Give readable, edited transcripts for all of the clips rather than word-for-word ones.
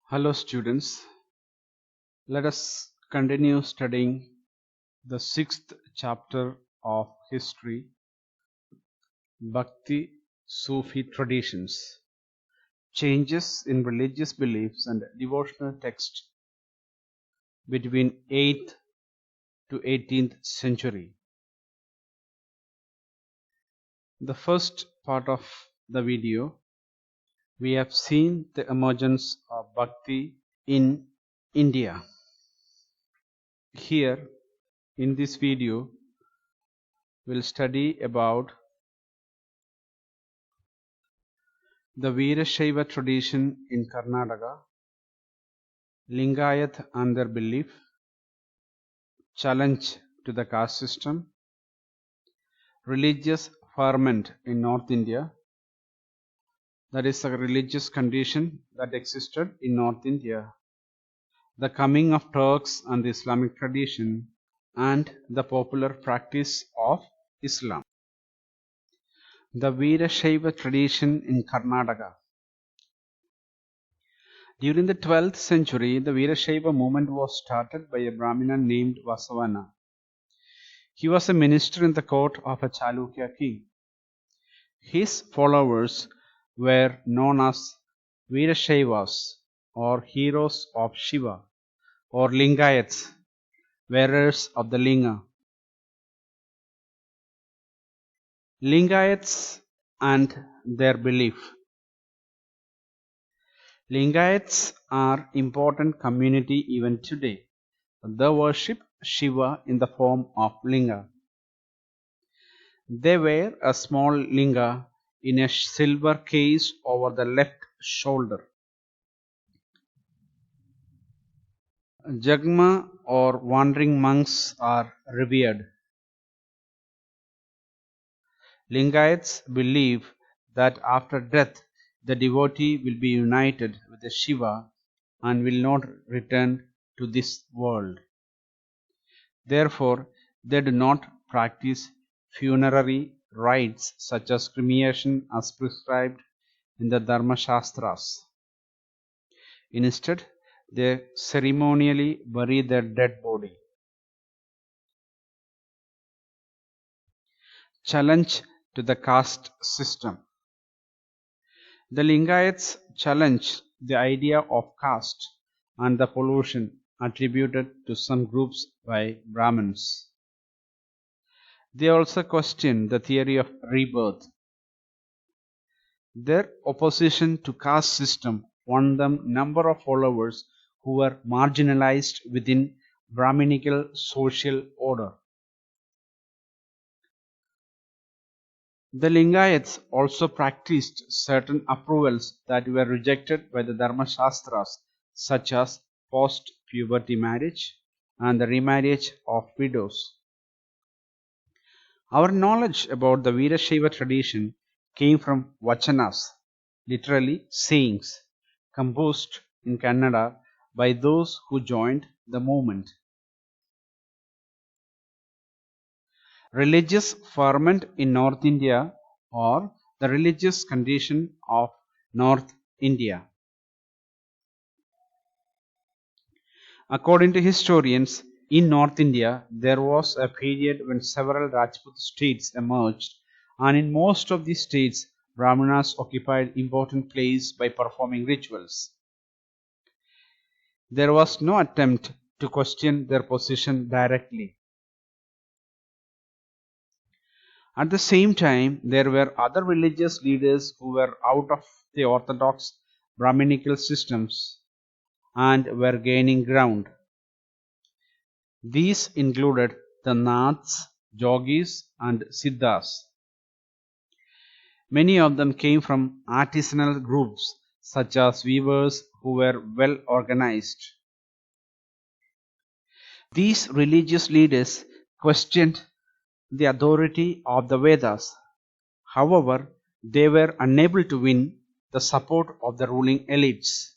Hello students, let us continue studying the sixth chapter of history, Bhakti Sufi traditions, changes in religious beliefs and devotional texts between 8th to 18th century. The first part of the video, we have seen the emergence of Bhakti in India. Here in this video, we'll study about the Veerashaiva tradition in Karnataka, Lingayat and their belief, challenge to the caste system, religious ferment in North India, that is a religious condition that existed in North India, the coming of Turks and the Islamic tradition, and the popular practice of Islam. The Veerashaiva tradition in Karnataka. During the 12th century, the Veerashaiva movement was started by a Brahmana named Vasavana. He was a minister in the court of a Chalukya king. His followers were known as Veerashaivas, or heroes of Shiva, or Lingayats, wearers of the Linga. Lingayats and their belief. Lingayats are important community even today. They worship Shiva in the form of Linga. They wear a small Linga in a silver case over the left shoulder. Jagma or wandering monks are revered. Lingayats believe that after death the devotee will be united with the Shiva and will not return to this world. Therefore, they do not practice funerary rites such as cremation as prescribed in the Dharma Shastras. Instead, they ceremonially bury their dead body. Challenge to the caste system. The Lingayats challenged the idea of caste and the pollution attributed to some groups by Brahmins. They also questioned the theory of rebirth. Their opposition to caste system won them number of followers who were marginalized within Brahminical social order. The Lingayats also practiced certain approvals that were rejected by the Dharma Shastras, such as post-puberty marriage and the remarriage of widows. Our knowledge about the Veerashaiva tradition came from vachanas, literally sayings, composed in Kannada by those who joined the movement. Religious ferment in North India, or the religious condition of North India. According to historians, in North India there was a period when several Rajput states emerged, and in most of these states Brahmanas occupied important place by performing rituals. There was no attempt to question their position directly. At the same time, there were other religious leaders who were out of the orthodox Brahminical systems and were gaining ground. These included the Naths, Jogis and Siddhas. Many of them came from artisanal groups such as weavers who were well organized. These religious leaders questioned the authority of the Vedas. However, they were unable to win the support of the ruling elites.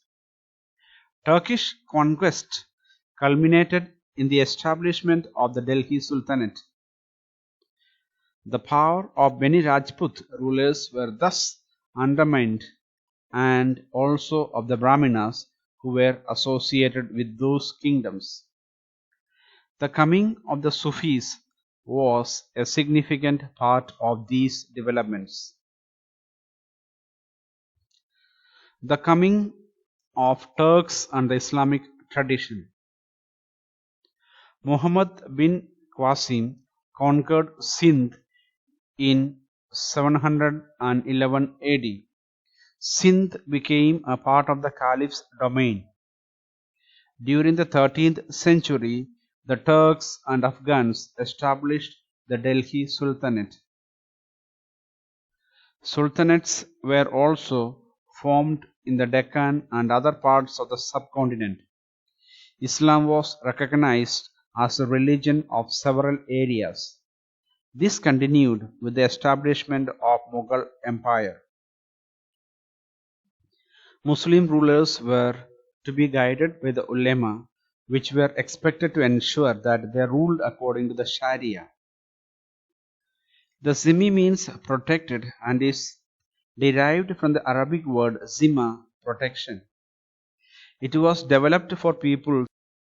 Turkish conquest culminated in the establishment of the Delhi Sultanate. The power of many Rajput rulers were thus undermined, and also of the Brahmanas, who were associated with those kingdoms. The coming of the Sufis was a significant part of these developments. The coming of Turks and the Islamic tradition. Muhammad bin Qasim conquered Sindh in 711 AD. Sindh became a part of the Caliph's domain. During the 13th century, the Turks and Afghans established the Delhi Sultanate. Sultanates were also formed in the Deccan and other parts of the subcontinent. Islam was recognized as a religion of several areas. This continued with the establishment of Mughal Empire. Muslim rulers were to be guided by the ulema, which were expected to ensure that they ruled according to the Sharia. The zimmi means protected and is derived from the Arabic word zimma, protection. It was developed for people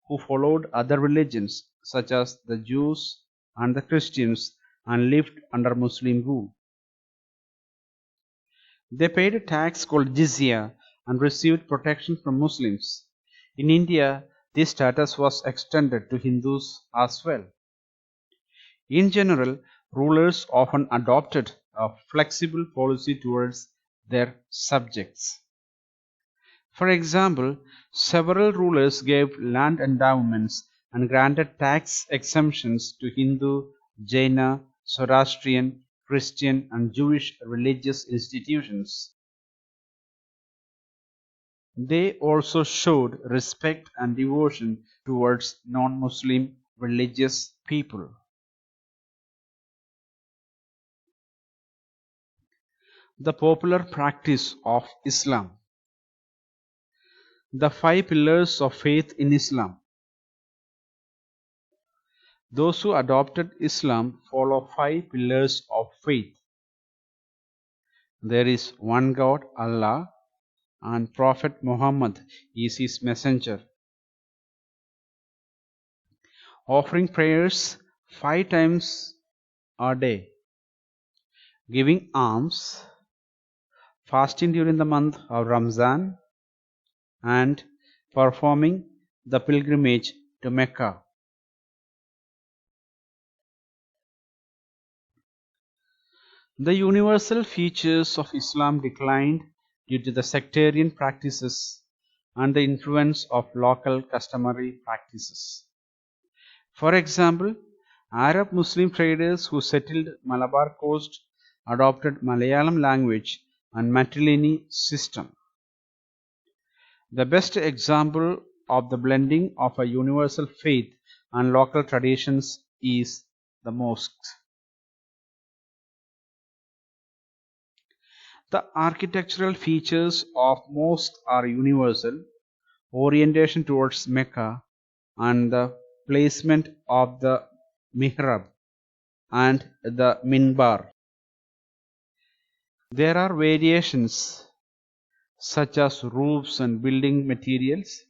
who followed other religions such as the Jews and the Christians and lived under Muslim rule. They paid a tax called jizya and received protection from Muslims. In India, this status was extended to Hindus as well. In general, rulers often adopted a flexible policy towards their subjects. For example, several rulers gave land endowments and granted tax exemptions to Hindu, Jaina, Zoroastrian, Christian, and Jewish religious institutions. They also showed respect and devotion towards non-Muslim religious people. The popular practice of Islam. The 5 pillars of faith in Islam. Those who adopted Islam follow 5 pillars of faith. There is one God, Allah, and Prophet Muhammad is his messenger. Offering prayers 5 times a day. Giving alms. Fasting during the month of Ramzan. And performing the pilgrimage to Mecca. The universal features of Islam declined due to the sectarian practices and the influence of local customary practices. For example, Arab Muslim traders who settled Malabar coast adopted Malayalam language and matrilineal system. The best example of the blending of a universal faith and local traditions is the mosques. The architectural features of mosques are universal: orientation towards Mecca and the placement of the mihrab and the minbar. There are variations such as roofs and building materials.